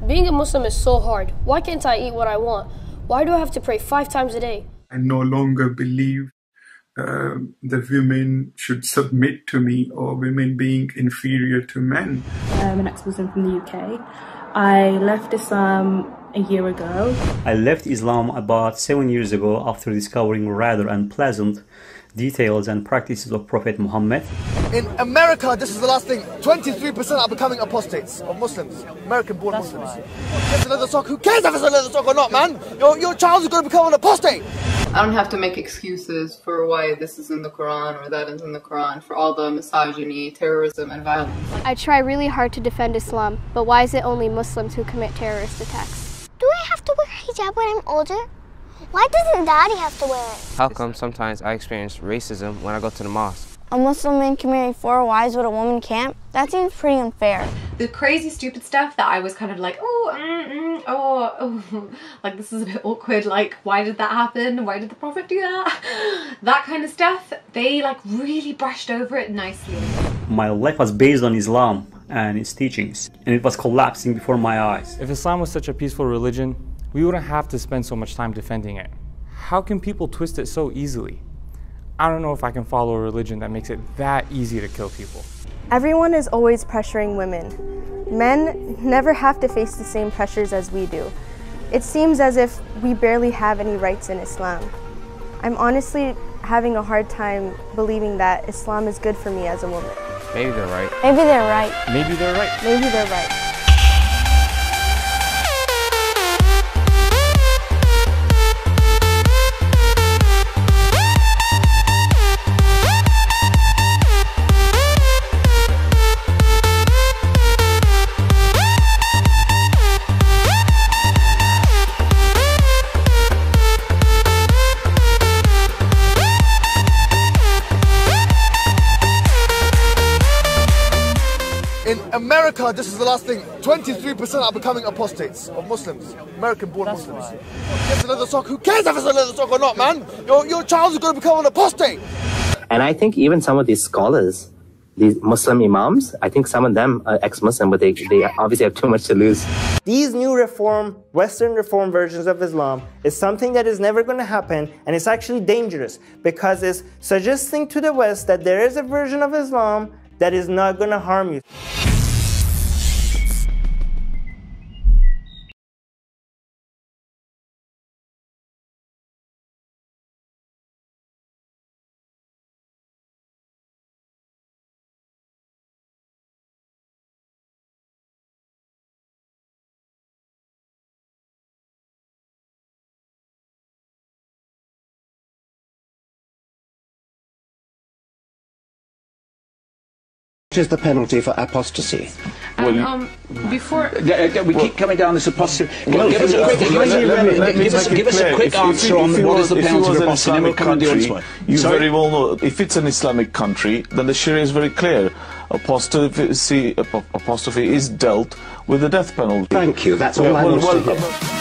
Being a Muslim is so hard. Why can't I eat what I want? Why do I have to pray 5 times a day? I no longer believe that women should submit to me or women being inferior to men. I'm an ex-Muslim from the UK. I left Islam a year ago. I left Islam about 7 years ago after discovering rather unpleasant details and practices of Prophet Muhammad. In America, this is the last thing, 23% are becoming apostates of Muslims, American-born Muslims. If it's a leather sock, who cares if it's a leather sock or not, man? Your child is going to become an apostate. I don't have to make excuses for why this is in the Quran or that is in the Quran for all the misogyny, terrorism, and violence. I try really hard to defend Islam, but why is it only Muslims who commit terrorist attacks? Do I have to wear hijab when I'm older? Why doesn't Daddy have to wear it? How come sometimes I experience racism when I go to the mosque? A Muslim man can marry 4 wives but a woman can't? That seems pretty unfair. The crazy stupid stuff that I was kind of like, like this is a bit awkward, like why did that happen? Why did the Prophet do that? That kind of stuff, they like really brushed over it nicely. My life was based on Islam and its teachings, and it was collapsing before my eyes. If Islam was such a peaceful religion, we wouldn't have to spend so much time defending it. How can people twist it so easily? I don't know if I can follow a religion that makes it that easy to kill people. Everyone is always pressuring women. Men never have to face the same pressures as we do. It seems as if we barely have any rights in Islam. I'm honestly having a hard time believing that Islam is good for me as a woman. Maybe they're right. Maybe they're right. Maybe they're right. Maybe they're right. In America, this is the last thing, 23% are becoming apostates of Muslims, American-born Muslims. If it's a leather sock, who cares if it's a leather sock or not, man? Your child is going to become an apostate. And I think even some of these scholars, these Muslim imams, I think some of them are ex-Muslim, but they obviously have too much to lose. These new Western reform versions of Islam is something that is never going to happen, and it's actually dangerous because it's suggesting to the West that there is a version of Islam that is not going to harm you. What is the penalty for apostasy? Before we keep coming down this apostasy. Give us a quick answer on what is the penalty for apostasy, and we'll come on the audience one. You very well know, if it's an Islamic country, then the Sharia is very clear. Apostasy is dealt with the death penalty. Thank you, that's all I want to hear.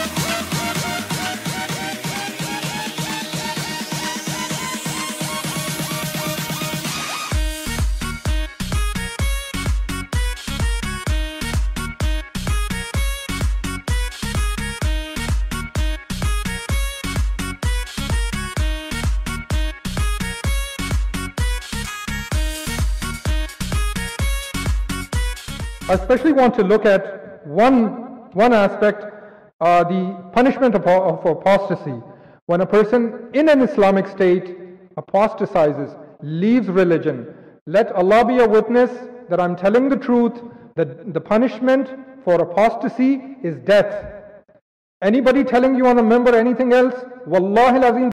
I especially want to look at one aspect, the punishment of apostasy. When a person in an Islamic state apostatizes, leaves religion, let Allah be a witness that I'm telling the truth, that the punishment for apostasy is death. Anybody telling you on a member anything else, wallahi lazim,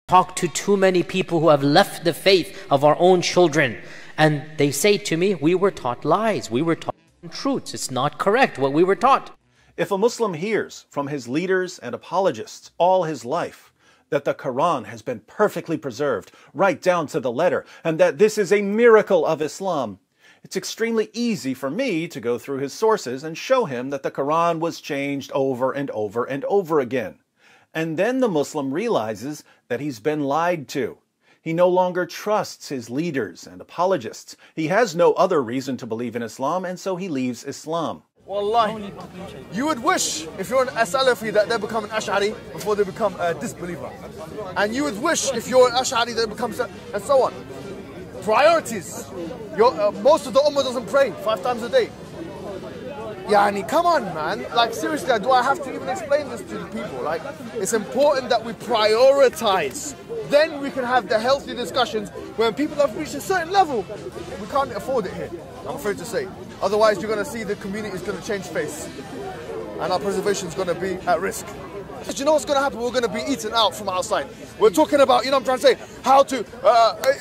talk to too many people who have left the faith of our own children, and they say to me, we were taught lies, we were taught truths, it's not correct what we were taught. If a Muslim hears from his leaders and apologists all his life that the Quran has been perfectly preserved right down to the letter and that this is a miracle of Islam, it's extremely easy for me to go through his sources and show him that the Quran was changed over and over and over again. And then the Muslim realizes that he's been lied to. He no longer trusts his leaders and apologists. He has no other reason to believe in Islam, and so he leaves Islam. Wallahi, you would wish, if you're an Salafi, that they become an Ash'ari before they become a disbeliever. And you would wish, if you're an Ash'ari, they become, and so on. Priorities. Most of the Ummah doesn't pray 5 times a day. Yani, come on, man. Like, seriously, do I have to even explain this to the people? Like, it's important that we prioritize. Then we can have the healthy discussions when people have reached a certain level. We can't afford it here, I'm afraid to say. Otherwise, you're going to see the community is going to change face. And our preservation is going to be at risk. You know what's going to happen? We're going to be eaten out from outside. We're talking about, you know what I'm trying to say, how to,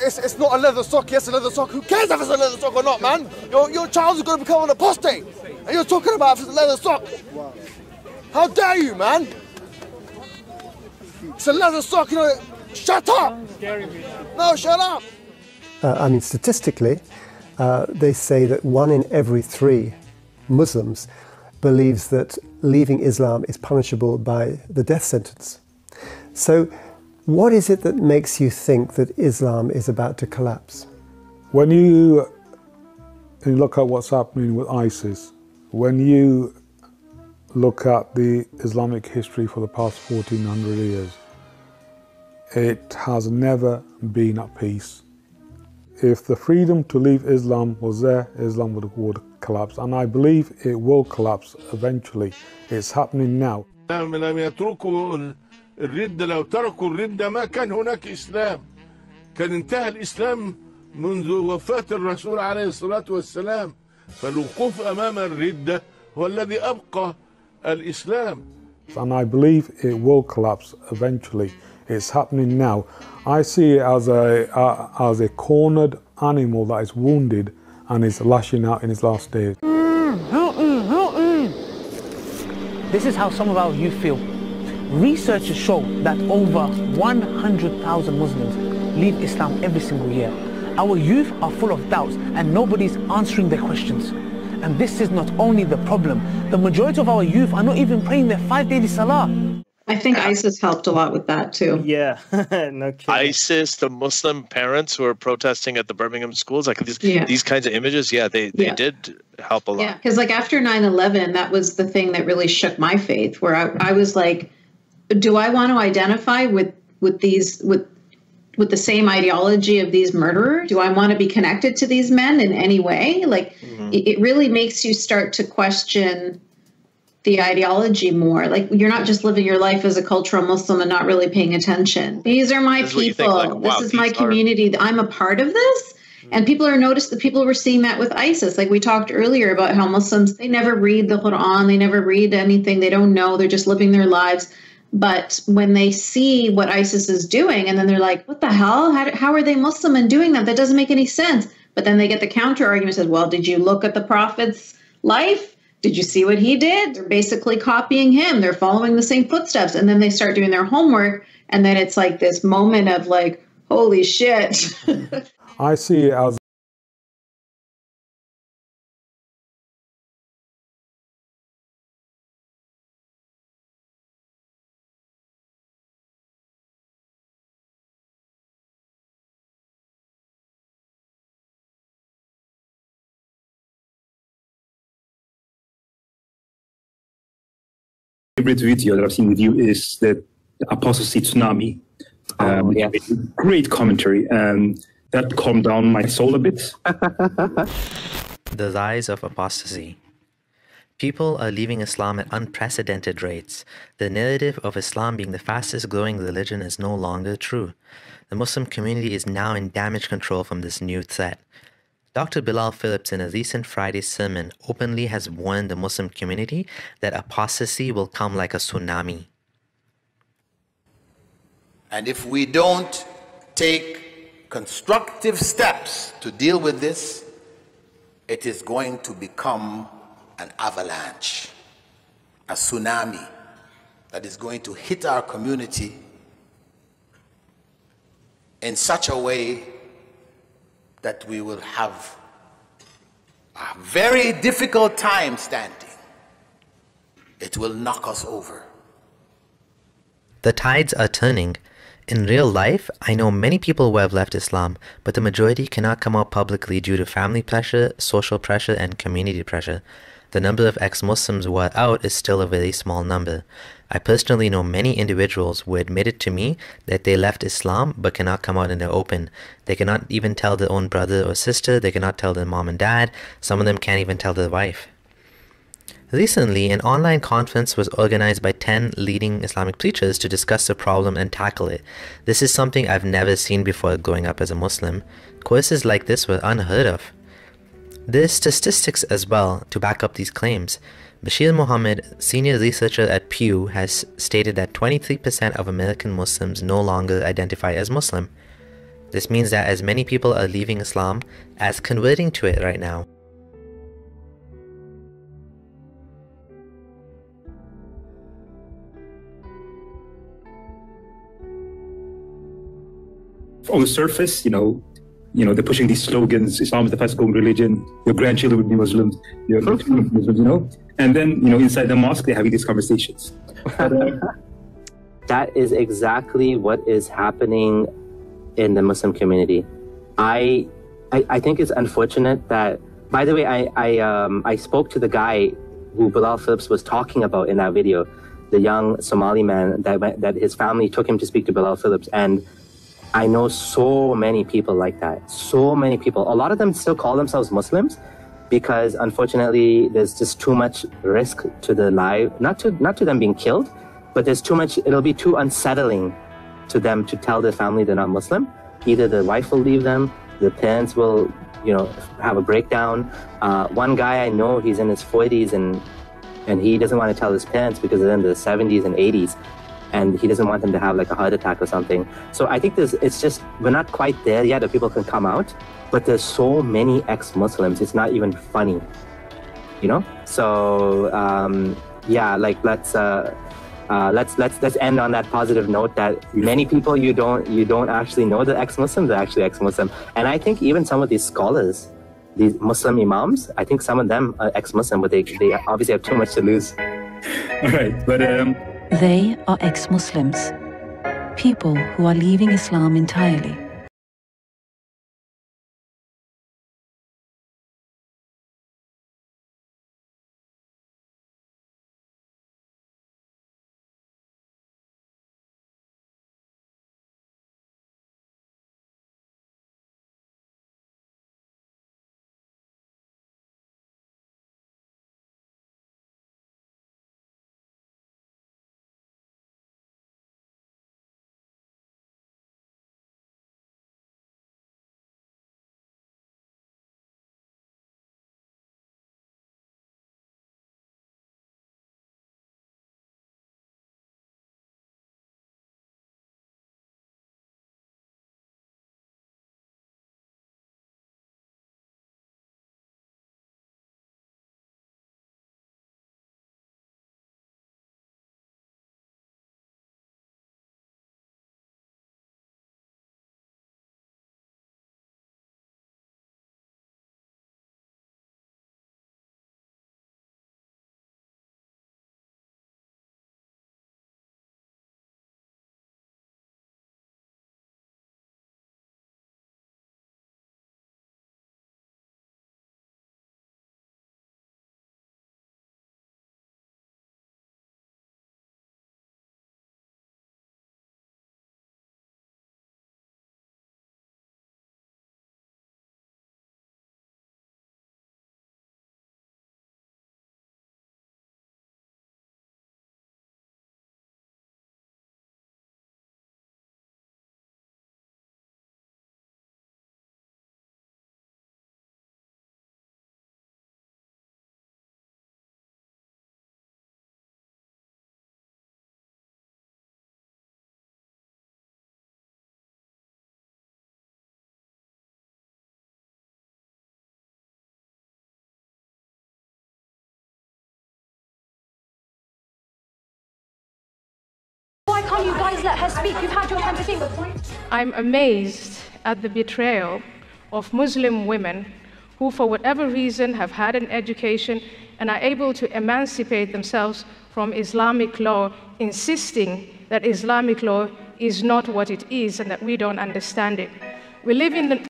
it's not a leather sock, yes, a leather sock. Who cares if it's a leather sock or not, man? Your child is going to become an apostate. And you're talking about if it's a leather sock. How dare you, man? It's a leather sock, you know. Shut up! No, shut up! I mean, statistically, they say that 1 in every 3 Muslims believes that leaving Islam is punishable by the death sentence. So, what is it that makes you think that Islam is about to collapse? When you look at what's happening with ISIS, when you look at the Islamic history for the past 1400 years, it has never been at peace. If the freedom to leave Islam was there, Islam would collapse, and I believe it will collapse eventually. It's happening now. لم يتركوا الردة، لو تركوا الردة ما كان هناك إسلام. كان انتهى الإسلام منذ وفاة الرسول عليه الصلاة والسلام. فالوقوف أمام الردة هو الذي أبقى الإسلام. And I believe it will collapse eventually. It's happening now. I see it as a cornered animal that is wounded and is lashing out in its last days. This is how some of our youth feel. Researchers show that over 100,000 Muslims leave Islam every single year. Our youth are full of doubts and nobody's answering their questions. And this is not only the problem, the majority of our youth are not even praying their 5 daily salah. I think ISIS helped a lot with that too. Yeah, no kidding. ISIS, the Muslim parents who are protesting at the Birmingham schools, like these kinds of images, they did help a lot. Yeah, because like after 9/11, that was the thing that really shook my faith, where I was like, do I want to identify with the same ideology of these murderers? Do I want to be connected to these men in any way? Like, it really makes you start to question the ideology more. Like, you're not just living your life as a cultural Muslim and not really paying attention. These are my people. Like, wow, this is my community. I'm a part of this. And people were seeing that with ISIS. Like we talked earlier about how Muslims, they never read the Quran. They never read anything. They don't know. They're just living their lives. But when they see what ISIS is doing, and then they're like, what the hell? How are they Muslim and doing that? That doesn't make any sense. But then they get the counter argument, says, well, did you look at the Prophet's life? Did you see what he did? They're basically copying him. They're following the same footsteps. And then they start doing their homework. And then it's like this moment of like, holy shit. I see it as favorite video that I've seen with you is the Apostasy Tsunami. Great commentary. That calmed down my soul a bit. The rise of apostasy. People are leaving Islam at unprecedented rates. The narrative of Islam being the fastest growing religion is no longer true. The Muslim community is now in damage control from this new threat. Dr. Bilal Phillips, in a recent Friday sermon, openly has warned the Muslim community that apostasy will come like a tsunami. And if we don't take constructive steps to deal with this, it is going to become an avalanche, a tsunami that is going to hit our community in such a way that we will have a very difficult time standing. It will knock us over. The tides are turning. In real life, I know many people who have left Islam, but the majority cannot come out publicly due to family pressure, social pressure, and community pressure. The number of ex-Muslims who are out is still a very small number. I personally know many individuals who admitted to me that they left Islam but cannot come out in the open. They cannot even tell their own brother or sister, they cannot tell their mom and dad, some of them can't even tell their wife. Recently, an online conference was organized by 10 leading Islamic preachers to discuss the problem and tackle it. This is something I've never seen before growing up as a Muslim. Courses like this were unheard of. There's statistics as well to back up these claims. Bashir Mohammed, senior researcher at Pew, has stated that 23% of American Muslims no longer identify as Muslim. This means that as many people are leaving Islam as converting to it right now. On the surface, they're pushing these slogans: Islam is the fastest growing religion, your grandchildren will be Muslims, your children will be Muslims, and then, inside the mosque, they're having these conversations. That is exactly what is happening in the Muslim community. I think it's unfortunate that, by the way, I spoke to the guy who Bilal Phillips was talking about in that video, the young Somali man that his family took him to speak to Bilal Phillips, and I know so many people like that. So many people. A lot of them still call themselves Muslims because, unfortunately, there's just too much risk to their life. Not to them being killed, but there's too much. It'll be too unsettling to them to tell their family they're not Muslim. Either their wife will leave them, their parents will, have a breakdown. One guy I know, he's in his 40s and he doesn't want to tell his parents because they're in the 70s and 80s. And he doesn't want them to have like a heart attack or something. So I think it's just, we're not quite there yet that people can come out, but there's so many ex-Muslims, it's not even funny, So let's end on that positive note that many people you don't actually know they're ex-Muslims, they're actually ex-Muslim. And I think even some of these scholars, these Muslim imams, I think some of them are ex-Muslim, but they obviously have too much to lose. All right, but they are ex-Muslims, people who are leaving Islam entirely. can't you guys let her speak? You've had your time to think. I'm amazed at the betrayal of Muslim women who, for whatever reason, have had an education and are able to emancipate themselves from Islamic law, insisting that Islamic law is not what it is and that we don't understand it. We live in the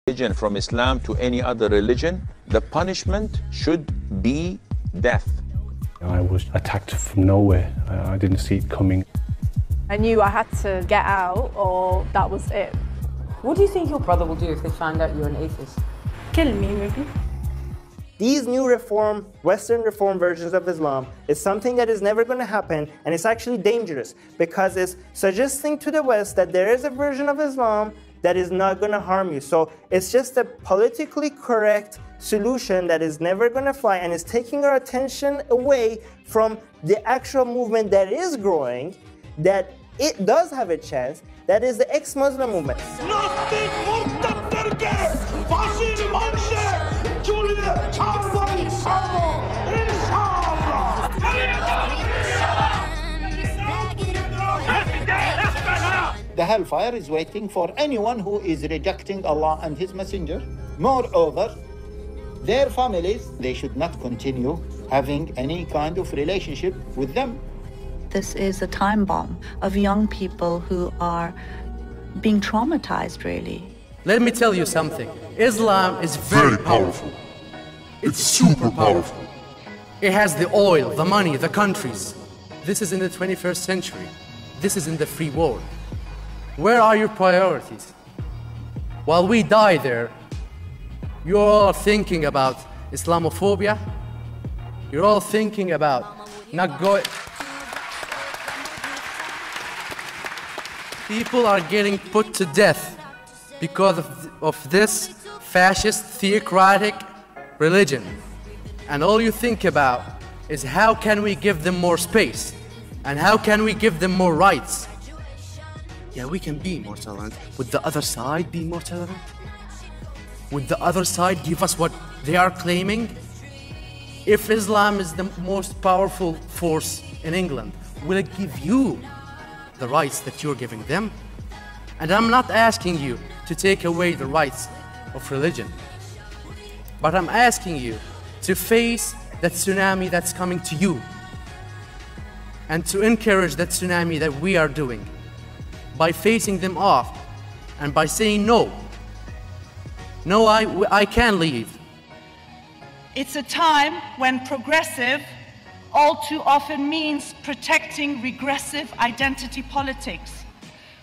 religion from Islam to any other religion, the punishment should be death. I was attacked from nowhere. I didn't see it coming. I knew I had to get out or that was it. What do you think your brother will do if they find out you're an atheist? Kill me, maybe. These new reform, Western reform versions of Islam is something that is never going to happen, and it's actually dangerous because it's suggesting to the West that there is a version of Islam that is not going to harm you. So it's just a politically correct solution that is never going to fly, and is taking our attention away from the actual movement that is growing, that it does have a chance, that is the ex-Muslim movement. The hellfire is waiting for anyone who is rejecting Allah and His Messenger. Moreover, their families, they should not continue having any kind of relationship with them. This is a time bomb of young people who are being traumatized, really. Let me tell you something. Islam is very powerful. It's super powerful. It has the oil, the money, the countries. This is in the 21st century. This is in the free world. Where are your priorities? While we die there, you're all thinking about Islamophobia. You're all thinking about not going. People are getting put to death because of this fascist, theocratic religion. And all you think about is how can we give them more space? And how can we give them more rights? Yeah, we can be more tolerant. Would the other side be more tolerant? Would the other side give us what they are claiming? If Islam is the most powerful force in England, will it give you the rights that you're giving them? And I'm not asking you to take away the rights of religion, but I'm asking you to face that tsunami that's coming to you and to encourage that tsunami that we are doing by facing them off and by saying no. No, I can't leave. It's a time when progressive all too often means protecting regressive identity politics,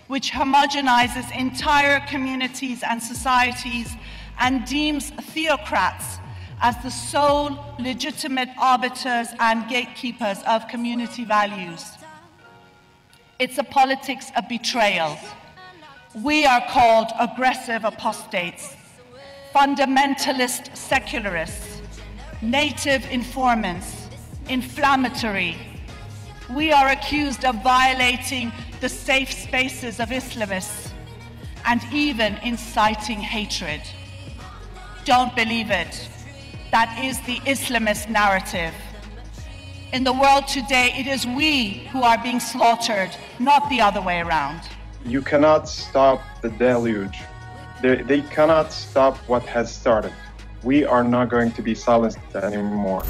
which homogenizes entire communities and societies and deems theocrats as the sole legitimate arbiters and gatekeepers of community values. It's a politics of betrayal. We are called aggressive apostates, fundamentalist secularists, native informants, inflammatory. We are accused of violating the safe spaces of Islamists and even inciting hatred. Don't believe it. That is the Islamist narrative. In the world today, it is we who are being slaughtered, not the other way around. You cannot stop the deluge. They cannot stop what has started. We are not going to be silenced anymore.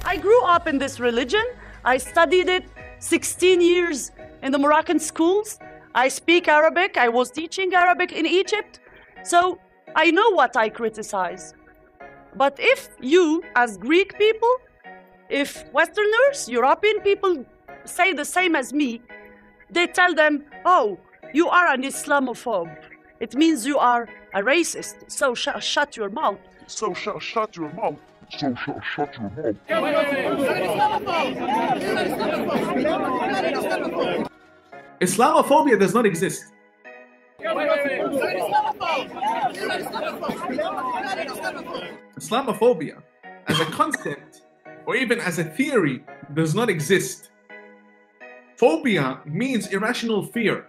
I grew up in this religion. I studied it 16 years in the Moroccan schools. I speak Arabic. I was teaching Arabic in Egypt. So I know what I criticize. But if you, as Greek people, if Westerners, European people say the same as me, they tell them, oh, you are an Islamophobe. It means you are a racist. So shut your mouth. So shut your mouth. So shut your mouth. Islamophobia does not exist. Islamophobia as a concept or even as a theory does not exist. Phobia means irrational fear.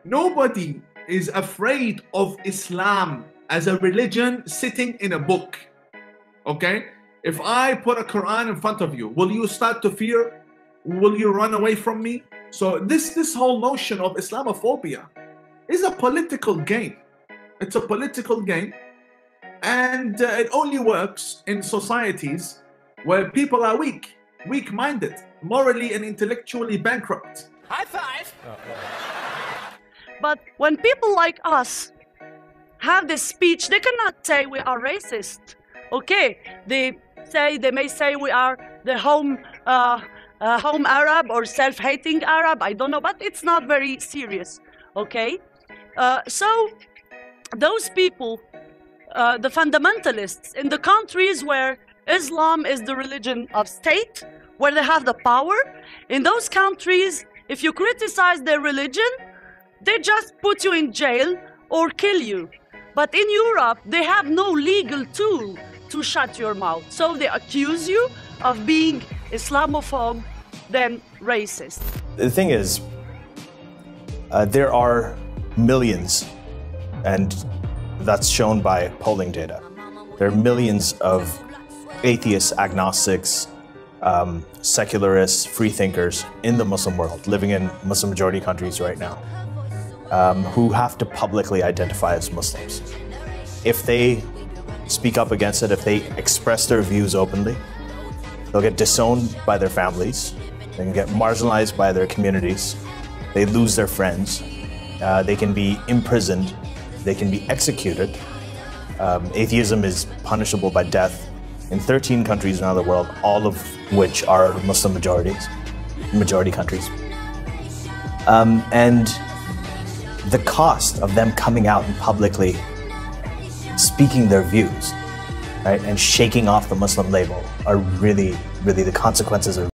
Nobody is afraid of Islam as a religion sitting in a book. Okay? If I put a Quran in front of you, will you start to fear? Will you run away from me? So this whole notion of Islamophobia is a political game. It's a political game, and it only works in societies where people are weak-minded, morally and intellectually bankrupt. High five! But when people like us have this speech, they cannot say we are racist. Okay, they may say we are the home Arab or self-hating Arab. I don't know, but it's not very serious. Okay, so those people, the fundamentalists in the countries where Islam is the religion of state, where they have the power, in those countries, if you criticize their religion, they just put you in jail or kill you. But in Europe, they have no legal tool to shut your mouth. So they accuse you of being Islamophobe, then racist. The thing is, there are millions, and that's shown by polling data. There are millions of atheists, agnostics, secularists, freethinkers in the Muslim world, living in Muslim majority countries right now, who have to publicly identify as Muslims. If they speak up against it, if they express their views openly, they'll get disowned by their families, they can get marginalized by their communities, they lose their friends, they can be imprisoned, they can be executed. Atheism is punishable by death in 13 countries around the world, all of which are Muslim majority countries. And the cost of them coming out and publicly speaking their views, right, and shaking off the Muslim label are really, the consequences are